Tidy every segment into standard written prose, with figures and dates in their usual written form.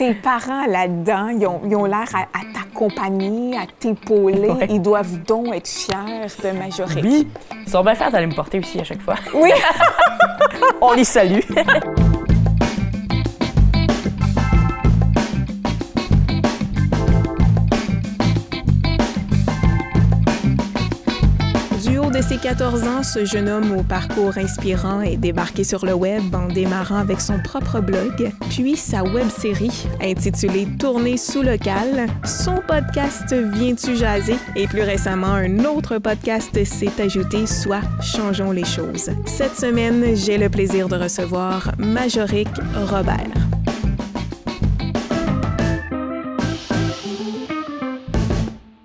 Tes parents là-dedans, ils ont l'air à t'accompagner, à t'épauler. Ouais. Ils doivent donc être fiers de Majorique. Oui, ils sont bien fiers d'aller me porter aussi à chaque fois. Oui. On les salue. Du haut de ses 14 ans, ce jeune homme au parcours inspirant est débarqué sur le web en démarrant avec son propre blog, puis sa web-série intitulée Tournée sous local, son podcast Viens-tu jaser et plus récemment un autre podcast s'est ajouté, soit Changeons les choses. Cette semaine, j'ai le plaisir de recevoir Majorique Robert.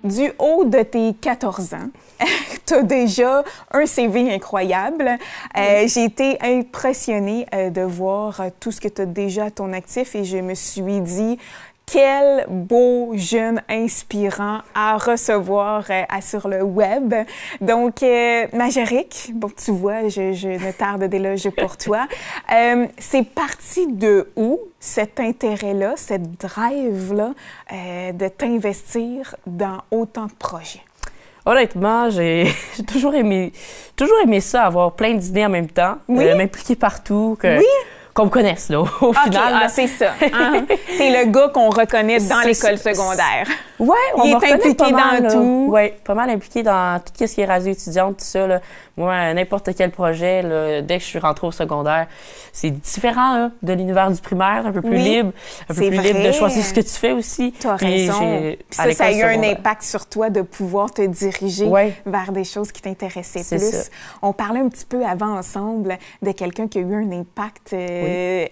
Du haut de tes 14 ans, tu as déjà un CV incroyable. J'ai été impressionnée de voir tout ce que tu as déjà à ton actif et je me suis dit, quel beau jeune inspirant à recevoir sur le web. Donc, Majorique, bon, tu vois, je ne tarde d'éloger pour toi. C'est parti de où, cet intérêt-là, cette drive-là, de t'investir dans autant de projets? Honnêtement, j'ai toujours aimé ça, avoir plein d'idées en même temps, m'impliquer partout, qu'on me connaisse, là, au final. C'est ça. Hein? T'es le gars qu'on reconnaît dans l'école secondaire. Ouais, on Il me est reconnaît impliqué pas mal, dans là. tout. Oui, pas mal impliqué dans tout ce qui est radio étudiante, tout ça, là. Moi, n'importe quel projet, là, dès que je suis rentrée au secondaire, c'est différent, là, de l'univers du primaire, un peu plus libre, un peu plus libre de choisir ce que tu fais aussi. Tu as raison. Puis ça a eu un impact sur toi de pouvoir te diriger vers des choses qui t'intéressaient plus. Ça. On parlait un petit peu avant ensemble de quelqu'un qui a eu un impact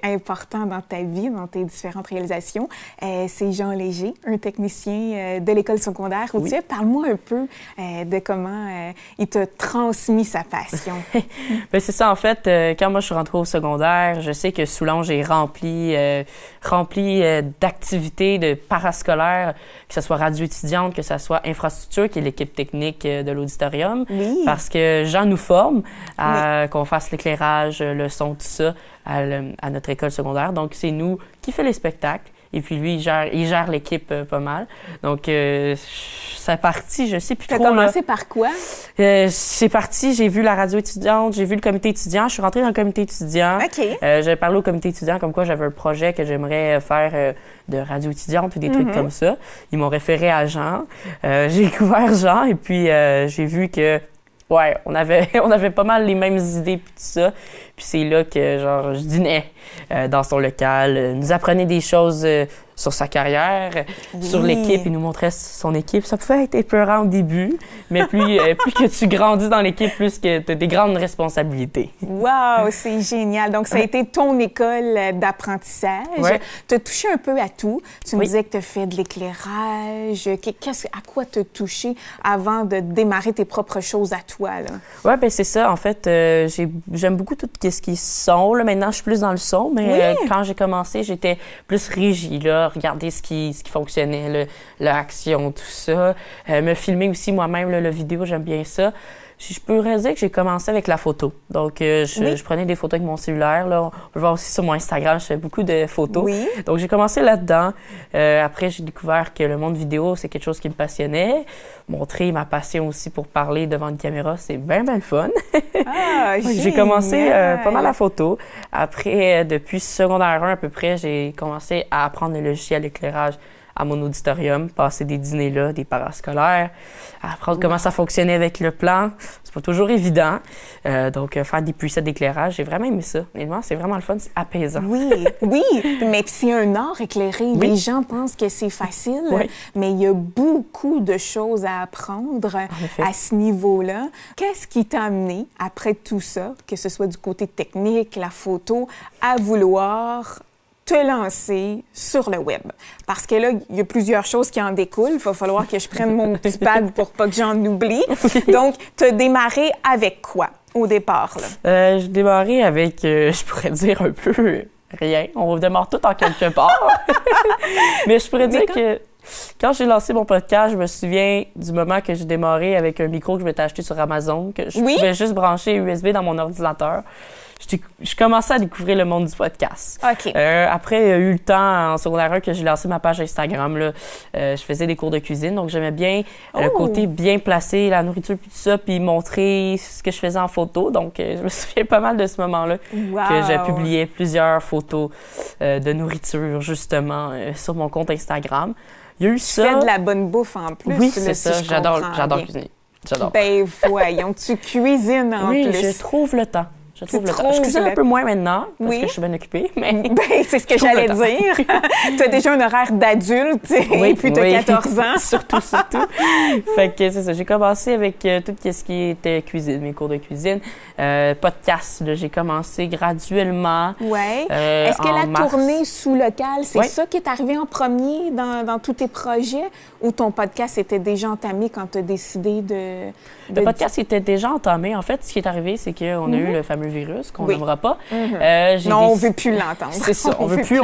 important dans ta vie, dans tes différentes réalisations. C'est Jean Léger, un technicien de l'école secondaire. Parle-moi un peu de comment il t'a transmis sa passion. Bien, c'est ça, en fait, quand moi je suis rentrée au secondaire, je sais que Soulanges est rempli d'activités de parascolaires, que ce soit radio étudiante, que ce soit infrastructure, qui est l'équipe technique de l'auditorium, parce que Jean nous forme à qu'on fasse l'éclairage, le son, tout ça, à notre école secondaire. Donc, c'est nous qui fait les spectacles. Et puis, lui, il gère l'équipe pas mal. Donc, c'est parti, je sais plus trop. T'as commencé par quoi? C'est parti, j'ai vu la radio étudiante, j'ai vu le comité étudiant. Je suis rentrée dans le comité étudiant. OK. J'avais parlé au comité étudiant comme quoi j'avais un projet que j'aimerais faire de radio étudiante ou des trucs comme ça. Ils m'ont référé à Jean. J'ai découvert Jean et puis j'ai vu que on avait pas mal les mêmes idées puis tout ça. Puis c'est là que genre je dînais dans son local, nous apprenait des choses sur sa carrière, sur l'équipe, il nous montrait son équipe. Ça pouvait être épeurant au début, mais plus que tu grandis dans l'équipe, plus que tu as des grandes responsabilités. Wow, c'est génial. Donc, ça a été ton école d'apprentissage. Tu as touché un peu à tout. Tu me disais que tu as fait de l'éclairage. À quoi tu as touché avant de démarrer tes propres choses à toi, là? Oui, bien, c'est ça. En fait, j'aime beaucoup tout ce qui est son. Là. Maintenant, je suis plus dans le son, mais quand j'ai commencé, j'étais plus régie, là, regarder ce qui fonctionnait, l'action, tout ça. Me filmer aussi moi-même, la vidéo, j'aime bien ça. Je pourrais dire que j'ai commencé avec la photo. Donc, je prenais des photos avec mon cellulaire. Là. On peut le voir aussi sur mon Instagram, je fais beaucoup de photos. Donc, j'ai commencé là-dedans. Après, j'ai découvert que le monde vidéo, c'est quelque chose qui me passionnait. Montrer ma passion aussi pour parler devant une caméra, c'est bien le fun. J'ai commencé pas mal la photo. Après, depuis secondaire 1 à peu près, j'ai commencé à apprendre le logiciel d'éclairage à mon auditorium, passer des dîners là, des parascolaires, apprendre comment ça fonctionnait avec le plan. C'est pas toujours évident. Donc, faire des presets d'éclairage, j'ai vraiment aimé ça. Honnêtement, c'est vraiment le fun, c'est apaisant. Oui, mais c'est un art éclairé. Les gens pensent que c'est facile, mais il y a beaucoup de choses à apprendre à ce niveau-là. Qu'est-ce qui t'a amené, après tout ça, que ce soit du côté technique, la photo, à vouloir te lancer sur le web? Parce que là, il y a plusieurs choses qui en découlent. Il va falloir que je prenne mon petit pad pour pas que j'en oublie. Donc, tu as démarré avec quoi au départ, là? J'ai démarré avec, je pourrais dire un peu rien. On démarre tout en quelque part. Mais je pourrais dire que quand j'ai lancé mon podcast, je me souviens du moment que j'ai démarré avec un micro que je m'étais acheté sur Amazon, que je pouvais juste brancher USB dans mon ordinateur. je commençais à découvrir le monde du podcast. OK. Après, il y a eu le temps en secondaire 1 que j'ai lancé ma page Instagram. Là. Je faisais des cours de cuisine, donc j'aimais bien le côté bien placé, la nourriture, puis tout ça, puis montrer ce que je faisais en photo. Donc, je me souviens pas mal de ce moment-là que j'ai publié plusieurs photos de nourriture, justement, sur mon compte Instagram. Il y a eu ça. Tu fais de la bonne bouffe en plus. Oui, c'est ça. Si j'adore cuisiner. J'adore. Ben voyons, tu cuisines en plus. Oui, je trouve le temps. Je cuisine un peu moins maintenant parce que je suis bien occupée. Mais ben, c'est ce que j'allais dire. Tu as déjà un horaire d'adulte et puis tu as 14 ans. surtout. Fait que c'est ça. J'ai commencé avec tout ce qui était cuisine, mes cours de cuisine. Podcast, j'ai commencé graduellement. Oui. Est-ce que la tournée sous local, c'est ça qui est arrivé en premier dans tous tes projets ou ton podcast était déjà entamé quand tu as décidé de... Le podcast était déjà entamé. En fait, ce qui est arrivé, c'est qu'on a eu le fameux virus qu'on n'aimera pas. Non, on ne veut plus l'entendre. C'est ça, on veut plus.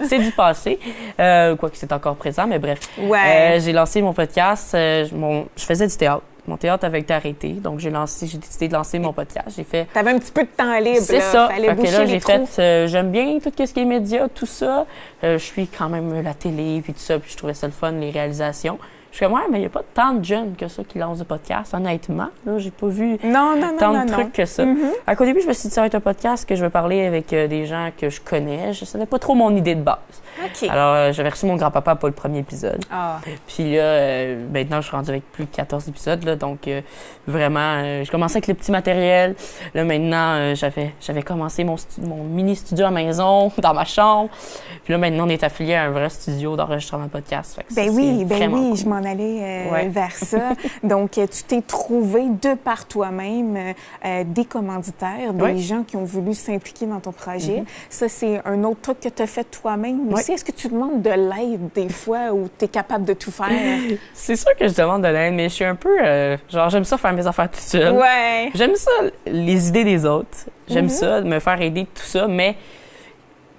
C'est du passé. Quoique c'est encore présent, mais bref. Ouais. J'ai lancé mon podcast. Je faisais du théâtre. Mon théâtre avait été arrêté, donc j'ai décidé de lancer mon podcast. T'avais un petit peu de temps libre. C'est ça. Fallait boucher là, les trous. j'aime bien tout ce qui est médias, tout ça. Je suis quand même la télé, puis tout ça, puis je trouvais ça le fun, les réalisations. Je suis comme, mais il n'y a pas tant de jeunes que ça qui lancent des podcasts, honnêtement. Là, j'ai pas vu tant de trucs que ça. Au début, je me suis dit, ça va être un podcast que je vais parler avec des gens que je connais. Je savais pas trop mon idée de base. Okay. Alors, j'avais reçu mon grand-papa pour le premier épisode. Ah. Puis là, maintenant, je suis rendue avec plus de 14 épisodes. Là, donc, vraiment, je commençais avec le petit matériel. Là, maintenant, j'avais commencé mon mini-studio à la maison, dans ma chambre. Puis là, maintenant, on est affilié à un vrai studio d'enregistrement de podcast. Fait que ben ça, oui, cool. Je m'en allais vers ça. Donc, tu t'es trouvé de par toi-même des commanditaires, des gens qui ont voulu s'impliquer dans ton projet. Ça, c'est un autre truc que tu as fait toi-même aussi. Est-ce que tu demandes de l'aide des fois ou tu es capable de tout faire? C'est sûr que je demande de l'aide, mais je suis un peu... j'aime ça faire mes affaires toute seule. Ouais. J'aime ça, les idées des autres. J'aime ça, me faire aider, tout ça, mais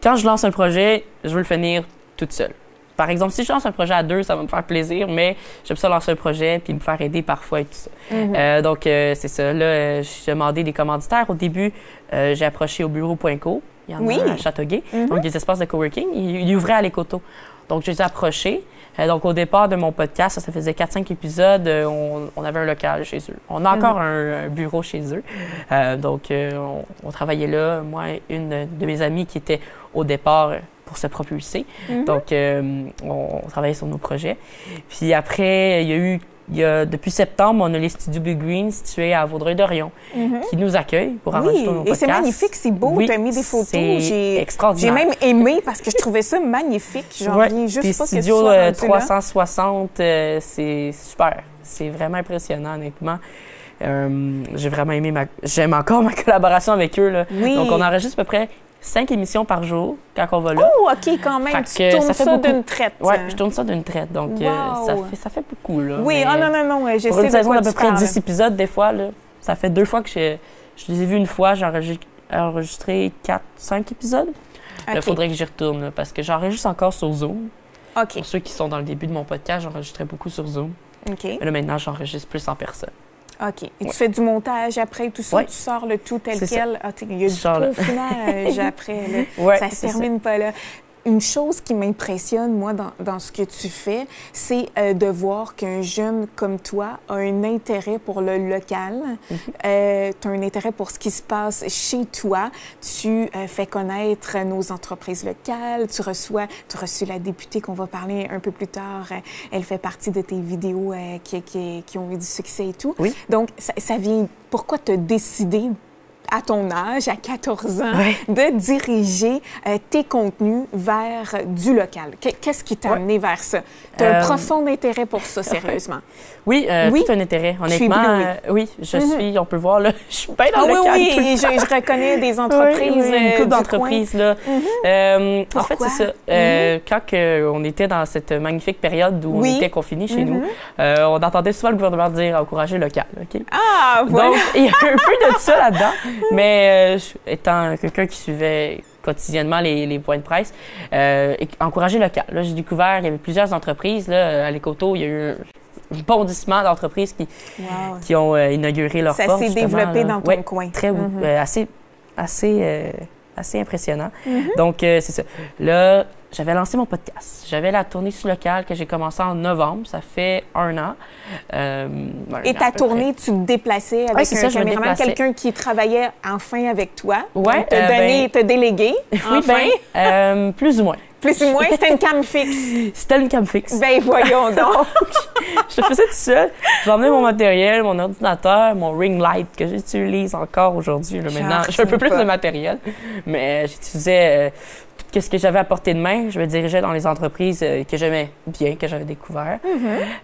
quand je lance un projet, je veux le finir toute seule. Par exemple, si je lance un projet à 2, ça va me faire plaisir, mais j'aime ça lancer un projet puis me faire aider parfois et tout ça. Donc, c'est ça. Là, j'ai demandé des commanditaires. Au début, j'ai approché au bureau.co. Il y en a à Châteauguay. Donc, des espaces de coworking. Ils ouvraient à l'Écoto. Donc, je les ai approchés. Donc, au départ de mon podcast, ça faisait 4-5 épisodes, on avait un local chez eux. On a encore un bureau chez eux. Donc, on travaillait là. Moi, une de mes amies qui était au départ pour se propulser. Donc, on travaillait sur nos projets. Puis après, depuis septembre, on a les studios Big Green situés à Vaudreuil-Dorion qui nous accueillent pour enregistrer nos podcasts. Et c'est magnifique, c'est beau. Tu as mis des photos. C'est extraordinaire. J'ai même aimé parce que je trouvais ça magnifique. J'en reviens juste pas que tu studios sois 360, c'est super. C'est vraiment impressionnant, honnêtement. J'ai vraiment aimé j'aime encore ma collaboration avec eux. Là. Oui. Donc, on enregistre à peu près 5 émissions par jour quand on va là. Oh, OK, quand même. Tu tournes ça d'une traite. Oui, je tourne ça d'une traite. Donc, ça fait beaucoup. Là, oui, non. Je pour sais une saison d'à peu près parles. 10 épisodes, des fois, là, ça fait 2 fois que je les ai vus une fois. J'ai enregistré 4-5 épisodes. Il faudrait que j'y retourne là, parce que j'enregistre encore sur Zoom. OK. Pour ceux qui sont dans le début de mon podcast, j'enregistrais beaucoup sur Zoom. OK. Mais là, maintenant, j'enregistre plus en personne. OK. Et tu fais du montage après tout ça? Tu sors le tout tel quel? Il y a du peaufinage après. Là. Ça se termine pas là. Une chose qui m'impressionne, moi, dans ce que tu fais, c'est de voir qu'un jeune comme toi a un intérêt pour le local. Tu as un intérêt pour ce qui se passe chez toi. Tu fais connaître nos entreprises locales. Tu as reçu la députée qu'on va parler un peu plus tard. Elle fait partie de tes vidéos qui ont eu du succès et tout. Oui. Donc, ça vient... Pourquoi tu as décidé à ton âge, à 14 ans, de diriger tes contenus vers du local? Qu'est-ce qui t'a amené vers ça? Tu as un profond intérêt pour ça, sérieusement. Oui, tout un intérêt. Honnêtement, oui, je suis, on peut voir, là, je suis bien dans le local. Oui, je reconnais des entreprises. Une couple d'entreprises, là. En fait, c'est ça. Quand on était dans cette magnifique période où on était confinés chez nous, on entendait souvent le gouvernement dire « encourager le local ». Ah, voilà! Donc, il y a un peu de ça là-dedans. Mais étant quelqu'un qui suivait quotidiennement les points de presse, encourager le local. Là, j'ai découvert, il y avait plusieurs entreprises. Là, à l'Écoto, il y a eu un bondissement d'entreprises qui ont inauguré leur porte. Ça s'est développé dans ton coin. Très, assez assez impressionnant. Donc, c'est ça. Là, j'avais lancé mon podcast. J'avais la tournée sur locale que j'ai commencé en novembre. Ça fait 1 an. Et ta tournée, tu te déplaçais avec un caméraman, quelqu'un qui travaillait enfin avec toi. Oui. Te délégué, oui, ben, plus ou moins. Plus ou moins, c'était une cam fixe. C'était une cam fixe. Ben voyons donc. Je le faisais tout seul. J'ai emmené mon matériel, mon ordinateur, mon ring light que j'utilise encore aujourd'hui. Maintenant, j'ai un peu plus de matériel, mais j'utilisais tout ce que j'avais à portée de main. Je me dirigeais dans les entreprises que j'aimais bien, que j'avais découvert.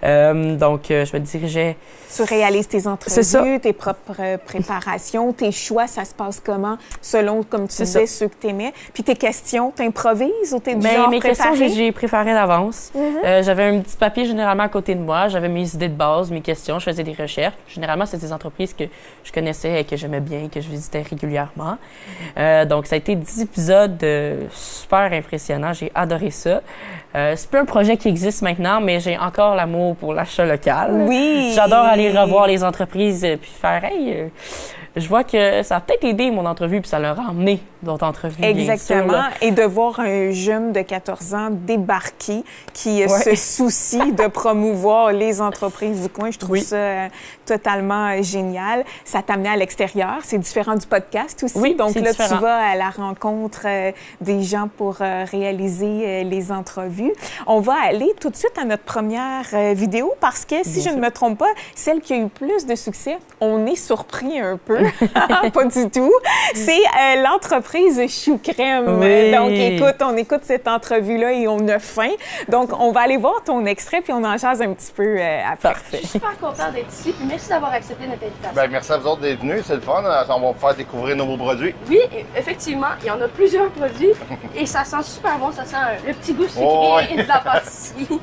Donc, je me dirigeais... Tu réalises tes entrevues, tes propres préparations, tes choix, ça se passe comment, selon, comme tu disais, ceux que tu aimais. Puis tes questions, tu improvises ou tu es du genre mes préparé? questions, j'ai préparé d'avance. J'avais un petit papier généralement à côté de moi. J'avais mes idées de base, mes questions. Je faisais des recherches. Généralement, c'est des entreprises que je connaissais et que j'aimais bien et que je visitais régulièrement. Donc, ça a été 10 épisodes super impressionnants. J'ai adoré ça. C'est plus un projet qui existe maintenant, mais j'ai encore l'amour pour l'achat local. Oui! J'adore aller revoir les entreprises puis faire « Hey, je vois que ça a peut-être aidé mon entrevue puis ça leur a emmené d'autres entrevues. » Exactement. Bien sûr, et de voir un jeune de 14 ans débarquer qui se soucie de promouvoir les entreprises du coin, je trouve ça totalement génial. Ça t'amenait à l'extérieur. C'est différent du podcast aussi. Oui, donc là, différent. tu vas à la rencontre des gens pour réaliser les entrevues. On va aller tout de suite à notre première vidéo parce que, si je ne me trompe pas, celle qui a eu plus de succès, on est surpris un peu. Pas du tout. C'est l'entreprise Chou Crème. Oui. Donc, écoute, on écoute cette entrevue-là et on a faim. Donc, on va aller voir ton extrait puis on en jase un petit peu après. Parfait. Je suis super contente d'être ici puis merci d'avoir accepté notre invitation. Bien, merci à vous autres d'être venus, c'est le fun. On va vous faire découvrir nos beaux produits. Oui, effectivement, il y en a plusieurs produits et ça sent super bon, ça sent le petit goût sucré de la pâtisserie.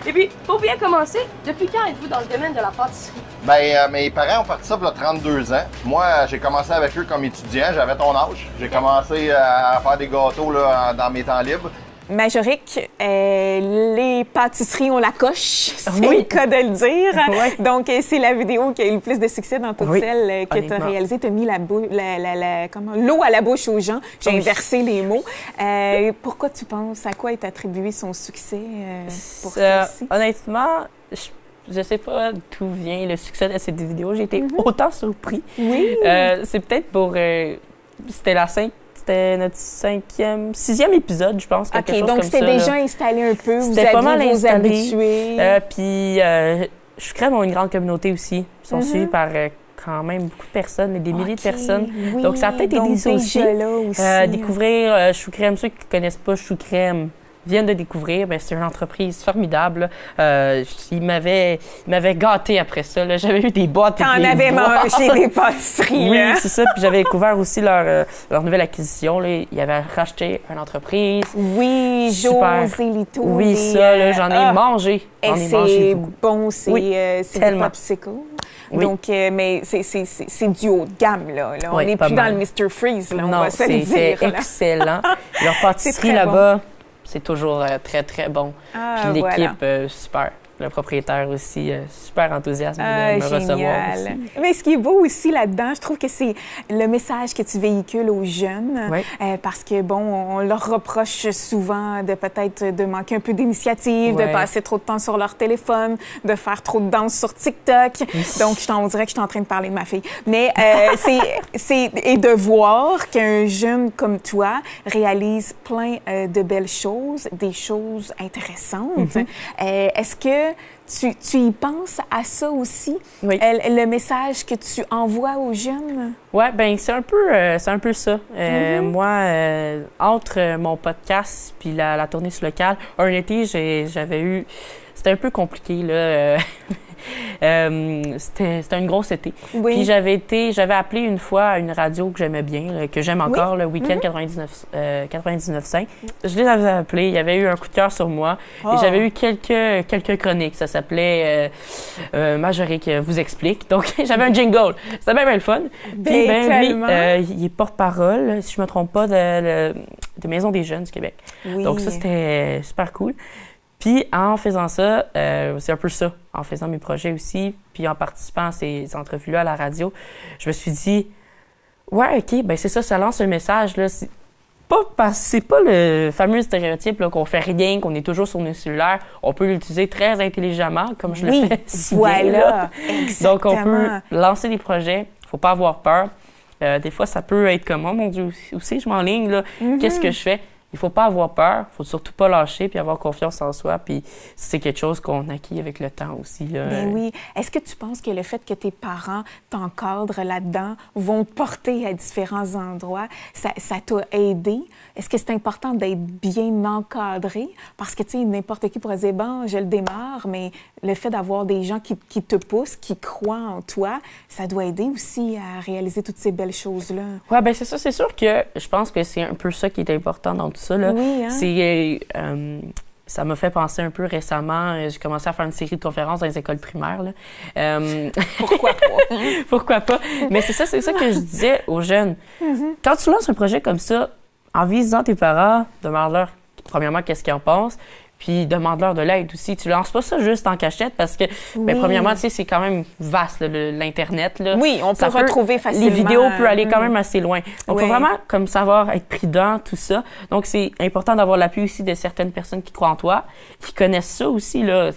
Et puis, pour bien commencer, depuis quand êtes-vous dans le domaine de la pâtisserie? Bien, mes parents ont parti ça il y a 32 ans. Moi, j'ai commencé avec eux comme étudiant, j'avais ton âge. J'ai commencé à faire des gâteaux là, dans mes temps libres. Majorique, les pâtisseries ont la coche, c'est le cas de le dire. Donc, c'est la vidéo qui a eu le plus de succès dans toutes celles que tu as réalisées. Tu as mis l'eau à la bouche aux gens. J'ai inversé les mots. Pourquoi tu penses? À quoi est attribué son succès pour celle-ci? Honnêtement, je sais pas d'où vient le succès de cette vidéo. J'ai été autant surpris. Oui. C'est peut-être pour... C'était notre 6e épisode, je pense, quelque chose comme ça. Donc, c'était déjà installé un peu, vous pas mal aviez vos installé. habitués. Puis, Chou Crème ont une grande communauté aussi. Ils sont suivis par quand même beaucoup de personnes, des milliers de personnes. Oui, donc, ça a peut-être aidé ça aussi. Découvrir Chou Crème. Ceux qui ne connaissent pas Chou Crème viennent de découvrir, bien, c'est une entreprise formidable. Ils m'avaient gâté après ça. J'avais eu des boîtes et des avais boîtes. mangé des pâtisseries. Oui, là. c'est ça. Puis j'avais découvert aussi leur nouvelle acquisition. Là. Ils avaient racheté une entreprise. Oui, Joselito. Oui, ça, j'en ai mangé. J'en ai mangé beaucoup. Bon, c'est des popsicles. Oui. Donc, mais c'est du haut de gamme, là. On n'est plus dans le Mr. Freeze, là, on va se le dire. C'est excellent. Leur pâtisserie là-bas, c'est toujours très, très bon. Puis l'équipe, super. Le propriétaire aussi, super enthousiaste de me recevoir aussi. Mais ce qui est beau aussi là-dedans, je trouve que c'est le message que tu véhicules aux jeunes. Parce que, bon, on leur reproche souvent de peut-être de manquer un peu d'initiative, de passer trop de temps sur leur téléphone, de faire trop de danse sur TikTok. Donc, on dirait que je suis en train de parler de ma fille. Mais et de voir qu'un jeune comme toi réalise plein de belles choses, des choses intéressantes. Est-ce que tu y penses à ça aussi? Oui. Le message que tu envoies aux jeunes? Oui, bien, c'est un peu ça. Moi, entre mon podcast puis la tournée sur locale, un été, j'avais eu... C'était un peu compliqué, là. C'était une grosse été. Oui. Puis j'avais appelé une fois à une radio que j'aimais bien, que j'aime encore, le Week-end 99.5. Je les avais appelés, il y avait eu un coup de cœur sur moi. Et j'avais eu quelques chroniques. Ça s'appelait Majorique vous explique. Donc, j'avais un jingle. C'était bien le fun. Puis, lui, il est porte-parole, si je me trompe pas, de Maison des jeunes du Québec. Oui. Donc, ça, c'était super cool. Puis, en faisant ça, c'est un peu ça, en faisant mes projets aussi, puis en participant à ces entrevues-là à la radio, je me suis dit, Ouais, OK, ben c'est ça, ça lance un message, là. C'est pas le fameux stéréotype qu'on fait rien, qu'on est toujours sur nos cellulaires. On peut l'utiliser très intelligemment, comme je le fais si bien, là. Donc, on peut lancer des projets. Faut pas avoir peur. Des fois, ça peut être comme, oh mon Dieu, aussi je m'enligne, là. Qu'est-ce que je fais? Il faut pas avoir peur, faut surtout pas lâcher puis avoir confiance en soi. Puis c'est quelque chose qu'on acquit avec le temps aussi. Là. Ben oui. Est-ce que tu penses que le fait que tes parents t'encadrent là-dedans, vont te porter à différents endroits, ça t'a aidé? Est-ce que c'est important d'être bien encadré? Parce que, tu sais, n'importe qui pourrait dire, bon, je le démarre, mais le fait d'avoir des gens qui te poussent, qui croient en toi, ça doit aider aussi à réaliser toutes ces belles choses-là. Oui, bien c'est ça. C'est sûr que je pense que c'est un peu ça qui est important dans tout ça. Là. Oui, hein? Ça m'a fait penser un peu récemment. J'ai commencé à faire une série de conférences dans les écoles primaires. Là. Pourquoi pas? Pourquoi pas? Mais c'est ça que je disais aux jeunes. Quand tu lances un projet comme ça, en visitant tes parents, demande-leur premièrement qu'est-ce qu'ils en pensent, puis demande-leur de l'aide aussi. Tu lances pas ça juste en cachette parce que, ben, premièrement, tu sais, c'est quand même vaste, l'Internet. Là. Oui, on peut retrouver facilement. Les vidéos peuvent aller quand même assez loin. Donc, il faut vraiment comme savoir être prudent, tout ça. Donc, c'est important d'avoir l'appui aussi de certaines personnes qui croient en toi, qui connaissent ça aussi. Là.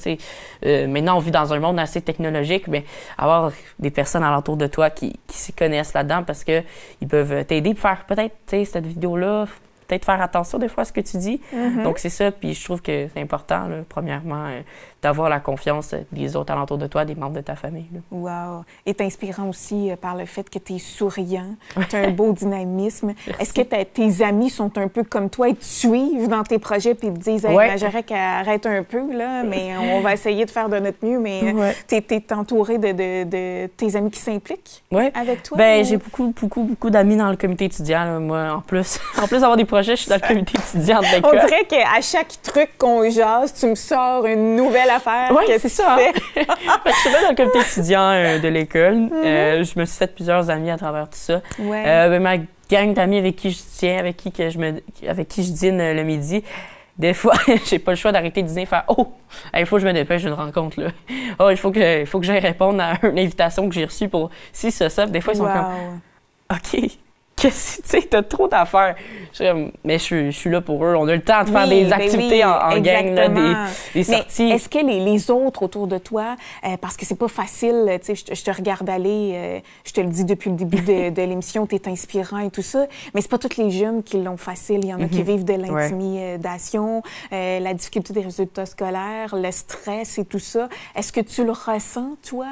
Maintenant, on vit dans un monde assez technologique, mais avoir des personnes alentour de toi qui s'y connaissent là-dedans parce que ils peuvent t'aider pour faire peut-être, tu sais, cette vidéo-là, peut-être faire attention des fois à ce que tu dis. Donc, c'est ça. Puis je trouve que c'est important, là, premièrement, d'avoir la confiance des autres alentours de toi, des membres de ta famille. Là. Wow! Et inspirant aussi par le fait que tu es souriant, tu as un beau dynamisme. Est-ce que tes amis sont un peu comme toi et te suivent dans tes projets puis te disent hey, Majorette, arrête un peu, là, mais on va essayer de faire de notre mieux, mais tu es entouré de tes amis qui s'impliquent avec toi? Bien, j'ai beaucoup d'amis dans le comité étudiant. Là. Moi, en plus d'avoir des projets, je suis dans le comité étudiant de l'école. On dirait qu'à chaque truc qu'on jase, tu me sors une nouvelle affaire. Oui, c'est ça. Je suis dans le comité étudiant de l'école. Je me suis fait plusieurs amis à travers tout ça. Ma gang d'amis avec qui je tiens, avec qui je dîne le midi, des fois, j'ai pas le choix d'arrêter de dîner et faire « Oh, il faut que je me dépêche d'une rencontre. Là. Oh, il faut que j'aille répondre à une invitation que j'ai reçue pour ci, ça. » Des fois, ils sont comme « OK. » Tu sais, t'as trop d'affaires. Mais je suis là pour eux. On a le temps de faire des activités en gang, là, des sorties. Mais est-ce que les autres autour de toi, parce que c'est pas facile, tu sais, je te regarde aller, je te le dis depuis le début de l'émission, t'es inspirant et tout ça, mais c'est pas tous les jeunes qui l'ont facile. Il y en a qui vivent de l'intimidation, la difficulté des résultats scolaires, le stress et tout ça. Est-ce que tu le ressens, toi,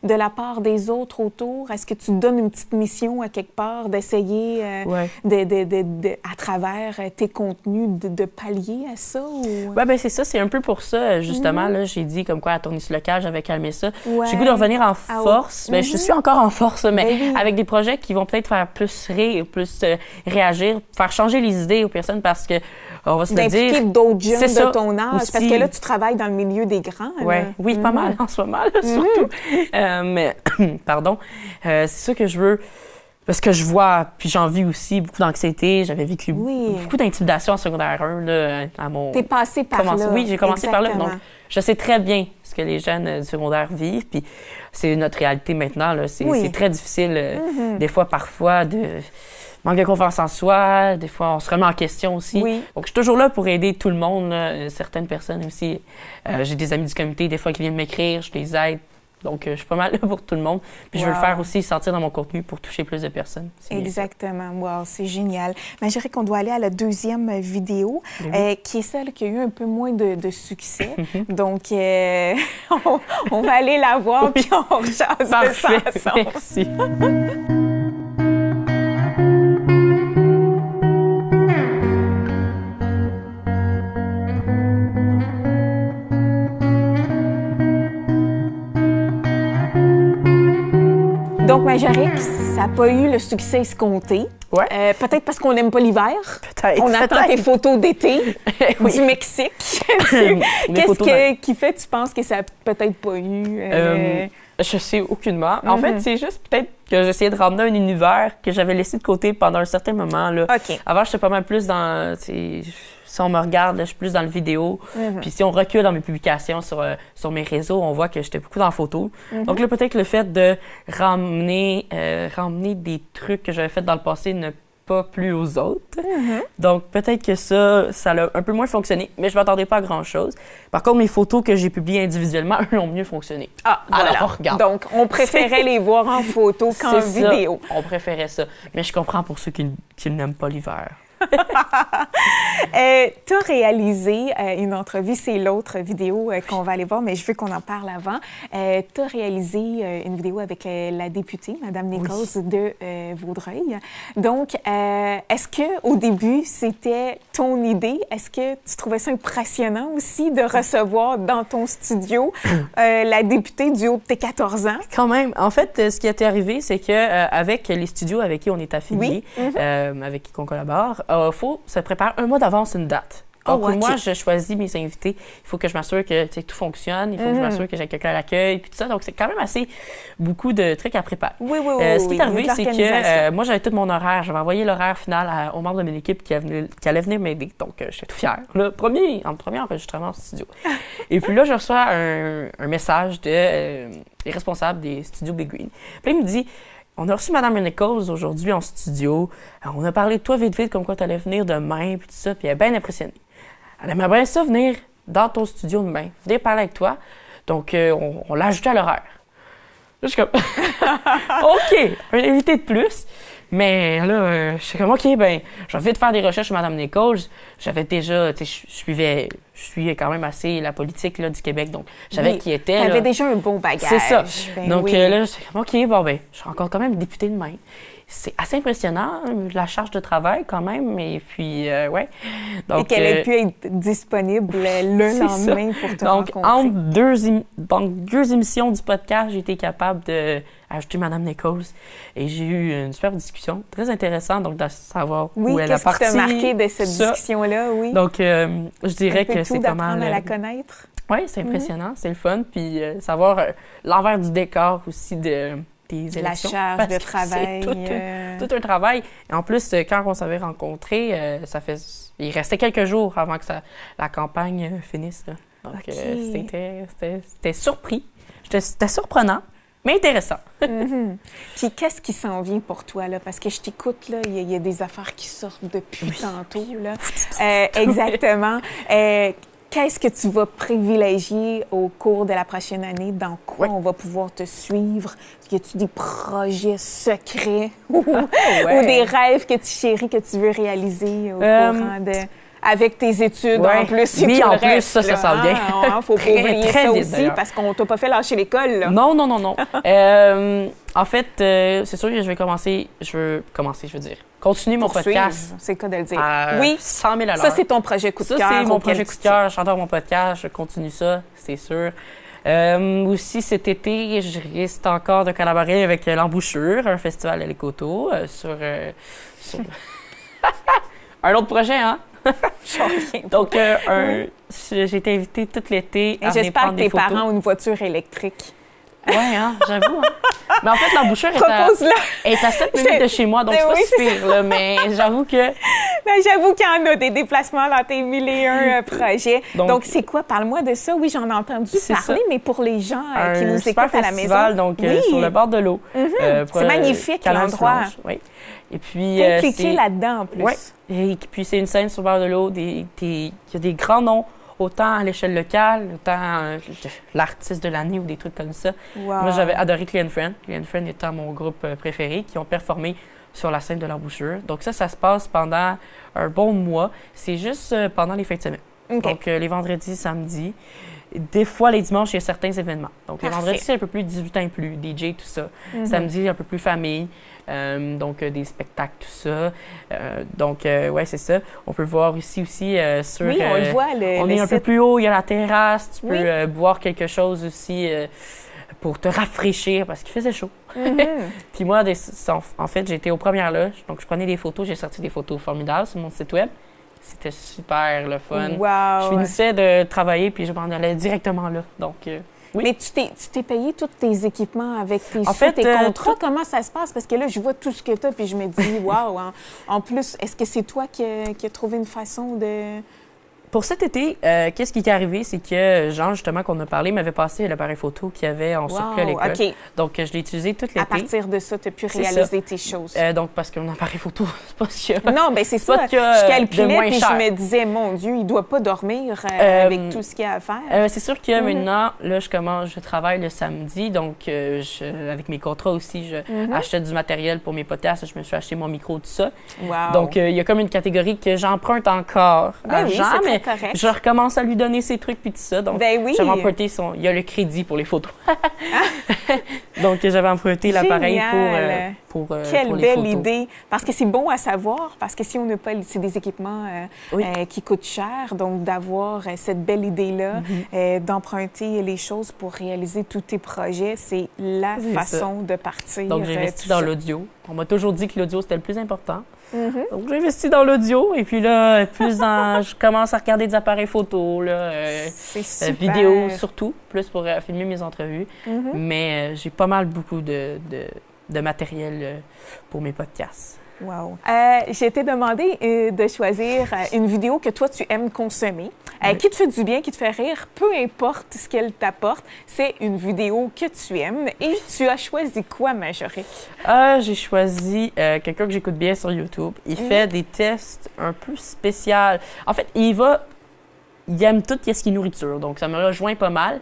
de la part des autres autour? Est-ce que tu donnes une petite mission à quelque part d'essayer à travers tes contenus de pallier à ça? Ou... Ben c'est ça, c'est un peu pour ça, justement. Là, j'ai dit comme quoi à tourner sur le cage, j'avais calmé ça. J'ai le goût de revenir en force. Ben, je suis encore en force, mais avec des projets qui vont peut-être faire plus rire, plus réagir, faire changer les idées aux personnes parce que on va se le dire. D'impliquer d'autres jeunes de ton âge. Aussi. Parce que là, tu travailles dans le milieu des grands. Oui, pas mal en ce moment, là, surtout. Mais, pardon, c'est ça que je veux. Parce que je vois, puis j'en vis aussi beaucoup d'anxiété. J'avais vécu beaucoup d'intimidation en secondaire 1 là, à mon... T'es passé par là. Oui, j'ai commencé par là. Donc, je sais très bien ce que les jeunes du secondaire vivent. Puis c'est notre réalité maintenant. Là. C'est très difficile, des fois, parfois, de manque de confiance en soi. Des fois, on se remet en question aussi. Donc, je suis toujours là pour aider tout le monde. Là. Certaines personnes aussi. J'ai des amis du comité, des fois, qui viennent m'écrire. Je les aide. Donc, je suis pas mal là pour tout le monde. Puis je veux le faire aussi, sortir dans mon contenu pour toucher plus de personnes. Exactement. Wow, c'est génial. Mais je dirais qu'on doit aller à la deuxième vidéo, qui est celle qui a eu un peu moins de succès. Donc, on va aller la voir, puis on rejase de ça ensemble. Merci. Donc, Majorette, ça n'a pas eu le succès escompté. Peut-être parce qu'on n'aime pas l'hiver. Peut-être. On attend tes photos d'été du Mexique. Qu'est-ce qui fait, tu penses, que ça n'a peut-être pas eu? Je sais aucunement. En fait, c'est juste peut-être que j'essayais de ramener un univers que j'avais laissé de côté pendant un certain moment. Là. Avant, j'étais pas mal plus dans si on me regarde, là, je suis plus dans le vidéo. Puis si on recule dans mes publications sur mes réseaux, on voit que j'étais beaucoup dans la photo. Donc là, peut-être le fait de ramener des trucs que j'avais fait dans le passé ne pas plu aux autres. Donc peut-être que ça a un peu moins fonctionné, mais je ne m'attendais pas à grand-chose. Par contre, mes photos que j'ai publiées individuellement, eux, ont mieux fonctionné. Ah, voilà. Alors, regarde. Donc, on préférait les voir en photo qu'en vidéo. On préférait ça. Mais je comprends pour ceux qui n'aiment pas l'hiver. Tu as réalisé une entrevue, c'est l'autre vidéo qu'on va aller voir, mais je veux qu'on en parle avant. Tu as réalisé une vidéo avec la députée, Mme Nichols de Vaudreuil. Donc, est-ce qu'au début, c'était ton idée? Est-ce que tu trouvais ça impressionnant aussi de recevoir dans ton studio la députée du haut de tes 14 ans? Quand même. En fait, ce qui était arrivé, c'est qu'avec les studios avec qui on est affiliés, avec qui on collabore, il faut se préparer un mois d'avance une date. Donc, moi, je choisis mes invités. Il faut que je m'assure que tout fonctionne. Il faut que je m'assure que j'ai quelqu'un à l'accueil, puis tout ça. Donc, c'est quand même assez beaucoup de trucs à préparer. Ce qui est arrivé, c'est que moi, j'avais tout mon horaire. J'avais envoyé l'horaire final aux membres de mon équipe qui allaient venir m'aider. Donc, j'étais tout fière. Le premier enregistrement en studio. Et puis là, je reçois un message des responsables des studios Big Green. Puis là, il me dit... On a reçu Mme Nichols aujourd'hui en studio. On a parlé de toi vite, comme quoi tu allais venir demain, puis tout ça, puis elle est bien impressionnée. Elle aimerait bien ça venir dans ton studio demain, venir parler avec toi. Donc, on l'a ajouté à l'horaire. Là, je suis comme, OK, un invité de plus. Mais là, je suis comme, OK, ben, je vais vite faire des recherches sur Mme Nichols. J'avais déjà, tu sais, je suis quand même assez la politique là, du Québec, donc je savais qui était. Tu avais déjà un bon bagage. C'est ça. Ben, donc là, je suis comme, OK, bon, ben, je rencontre quand même députée demain. C'est assez impressionnant, la charge de travail quand même, et puis, ouais. Donc, et qu'elle ait pu être disponible le lendemain pour te rencontrer. Entre deux émissions du podcast, j'ai été capable d'ajouter Mme Nichols, et j'ai eu une superbe discussion, très intéressante, donc de savoir où elle a parti. Qu'est-ce qui t'a marqué de cette discussion-là, oui? Donc, je dirais que c'est pas mal... à la connaître. Oui, c'est impressionnant, c'est le fun, puis savoir l'envers du décor aussi des élections. La charge de travail. C'est tout un travail. Et en plus, quand on s'avait rencontrés, il restait quelques jours avant que la campagne finisse. Là. Donc, c'était surpris. C'était surprenant, mais intéressant. Puis, qu'est-ce qui s'en vient pour toi, là? Parce que je t'écoute, là, il y a des affaires qui sortent depuis tantôt, là. Exactement. Qu'est-ce que tu vas privilégier au cours de la prochaine année? Dans quoi on va pouvoir te suivre? Y a-tu des projets secrets ou des rêves que tu chéris, que tu veux réaliser au courant de... Avec tes études en plus. Oui, en plus, ça s'en vient. Il faut pas oublier ça aussi, parce qu'on t'a pas fait lâcher l'école. Là. Non. En fait, c'est sûr que je veux dire, continuer mon podcast. C'est le cas de le dire. Oui, 100 000 à l'heure. Ça, c'est ton projet coup de cœur. Ça, c'est mon projet coup de cœur. J'adore mon podcast, je continue ça, c'est sûr. Aussi, cet été, je risque encore de collaborer avec l'Embouchure, un festival à l'Écoto, sur un autre projet, hein? Donc, j'ai été invitée tout l'été à venir prendre des photos. J'espère que tes parents ont une voiture électrique. Oui, hein, j'avoue. Hein. Mais en fait, l'Embouchure est à 7 minutes de chez moi, donc c'est pas si pire, là, mais j'avoue que... J'avoue qu'il y en a des déplacements dans tes 1001 projets. Donc, c'est quoi? Parle-moi de ça. Oui, j'en ai entendu parler, mais pour les gens qui nous écoutent à la maison. Donc, sur le bord de l'eau. C'est magnifique, l'endroit. Oui. Et puis, impliqué là-dedans, en plus. Oui. Et puis, c'est une scène sur le bord de l'eau. Il y a des grands noms, autant à l'échelle locale, autant l'artiste de l'année ou des trucs comme ça. Wow. Moi, j'avais adoré Clean Friend. Clean Friend étant mon groupe préféré, qui ont performé sur la scène de l'Embouchure. Donc ça se passe pendant un bon mois. C'est juste pendant les fins de semaine. Okay. Donc, les vendredis, samedis. Des fois, les dimanches, il y a certains événements. Donc, les vendredis, c'est un peu plus 18 ans et plus, DJ, tout ça. Samedi, un peu plus famille. Donc, des spectacles, tout ça. Ouais, c'est ça. On peut voir ici aussi sur... Oui, on le voit. On est un peu plus haut, il y a la terrasse. Tu peux boire quelque chose aussi pour te rafraîchir parce qu'il faisait chaud. Puis moi, en fait, j'étais aux premières loges. Donc, je prenais des photos. J'ai sorti des photos formidables sur mon site web. C'était super le fun. Wow. Je finissais de travailler puis je m'en allais directement là. Donc, oui. Mais tu t'es payé tous tes équipements avec tes contrats. Comment ça se passe? Parce que là, je vois tout ce que tu as puis je me dis, wow. En plus, est-ce que c'est toi qui as trouvé une façon Pour cet été, qu'est-ce qui est arrivé, c'est que Jean, justement, qu'on a parlé, m'avait passé l'appareil photo qu'il y avait en surplus à l'école. OK. Donc, je l'ai utilisé tout l'été. À partir de ça, tu as pu réaliser tes choses. Donc, parce qu'un appareil photo, c'est pas ce qu'il y a. Non, bien c'est ça. Je calculais puis je me disais, mon Dieu, il doit pas dormir avec tout ce qu'il y a à faire. C'est sûr que maintenant, là, je travaille le samedi, donc avec mes contrats aussi, je achetais du matériel pour mes podcasts, je me suis acheté mon micro, tout ça. Wow. Donc, il y a comme une catégorie que j'emprunte encore à oui, Jean, mais correct. je recommence à lui donner ses trucs puis tout ça. Donc, oui. j'avais emprunté il y a le crédit pour les photos. Donc, j'avais emprunté l'appareil pour les Quelle photos. belle idée! Parce que c'est bon à savoir, parce que si on n'a pas... C'est des équipements qui coûtent cher, donc d'avoir cette belle idée-là, d'emprunter les choses pour réaliser tous tes projets, c'est la façon de partir. Donc, j'ai investi dans l'audio. On m'a toujours dit que l'audio, c'était le plus important. Donc, j'ai investi dans l'audio. Et puis là, je commence à regarder des appareils photo, vidéos surtout, plus pour filmer mes entrevues. Mais j'ai pas mal beaucoup de matériel pour mes podcasts. Wow. Je t'ai demandé de choisir une vidéo que toi, tu aimes consommer, qui te fait du bien, qui te fait rire, peu importe ce qu'elle t'apporte. C'est une vidéo que tu aimes. Et tu as choisi quoi, Majorique? J'ai choisi quelqu'un que j'écoute bien sur YouTube. Il fait des tests un peu spéciaux. En fait, il aime tout ce qui est nourriture, donc ça me rejoint pas mal.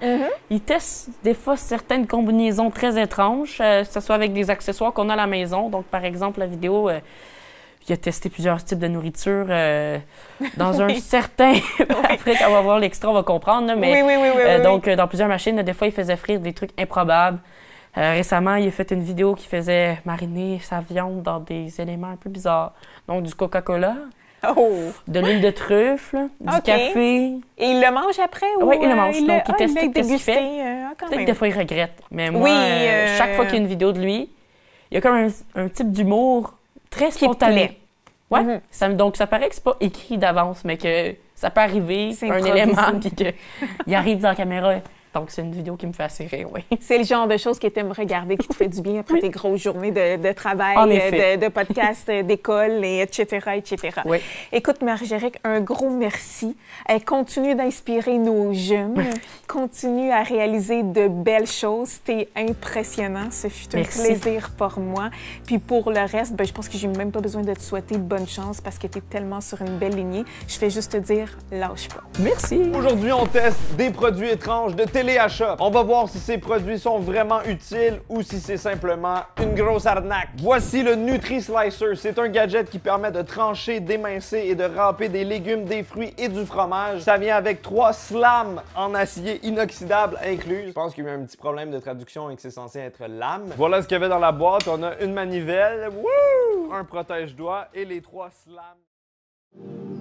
Il teste des fois certaines combinaisons très étranges, que ce soit avec des accessoires qu'on a à la maison. Donc, par exemple, la vidéo, il a testé plusieurs types de nourriture dans un certain... Après, quand on va voir l'extra, on va comprendre. Là, mais, oui. Donc, dans plusieurs machines, des fois, il faisait frire des trucs improbables. Récemment, il a fait une vidéo qui faisait mariner sa viande dans des éléments un peu bizarres. Donc, du Coca-Cola. De l'huile de truffe, du café. Et il le mange après? Oui, il le mange. Donc, il teste tout ce qu'il fait. Peut-être que des fois, il regrette. Mais moi, chaque fois qu'il y a une vidéo de lui, il y a comme un type d'humour très spontané. Ouais. Donc, ça paraît que c'est pas écrit d'avance, mais que ça peut arriver, un élément, puis qu'il arrive dans la caméra. Donc, c'est une vidéo qui me fait assez rire, oui. C'est le genre de choses que tu aimes regarder, qui te fait du bien après tes grosses journées de travail, de podcasts, d'école, etc., etc. Oui. Écoute, Margérique, un gros merci. Continue d'inspirer nos jeunes. Continue à réaliser de belles choses. T'es impressionnant. Ce fut un plaisir pour moi. Puis pour le reste, je pense que j'ai même pas besoin de te souhaiter bonne chance parce que tu es tellement sur une belle lignée. Je fais juste te dire, lâche pas. Merci. Aujourd'hui, on teste des produits étranges de téléachat. On va voir si ces produits sont vraiment utiles ou si c'est simplement une grosse arnaque. Voici le Nutri-Slicer. C'est un gadget qui permet de trancher, d'émincer et de râper des légumes, des fruits et du fromage. Ça vient avec 3 slams en acier inoxydable inclus. Je pense qu'il y a eu un petit problème de traduction et que c'est censé être lame. Voilà ce qu'il y avait dans la boîte. On a une manivelle, un protège-doigts et les 3 slams.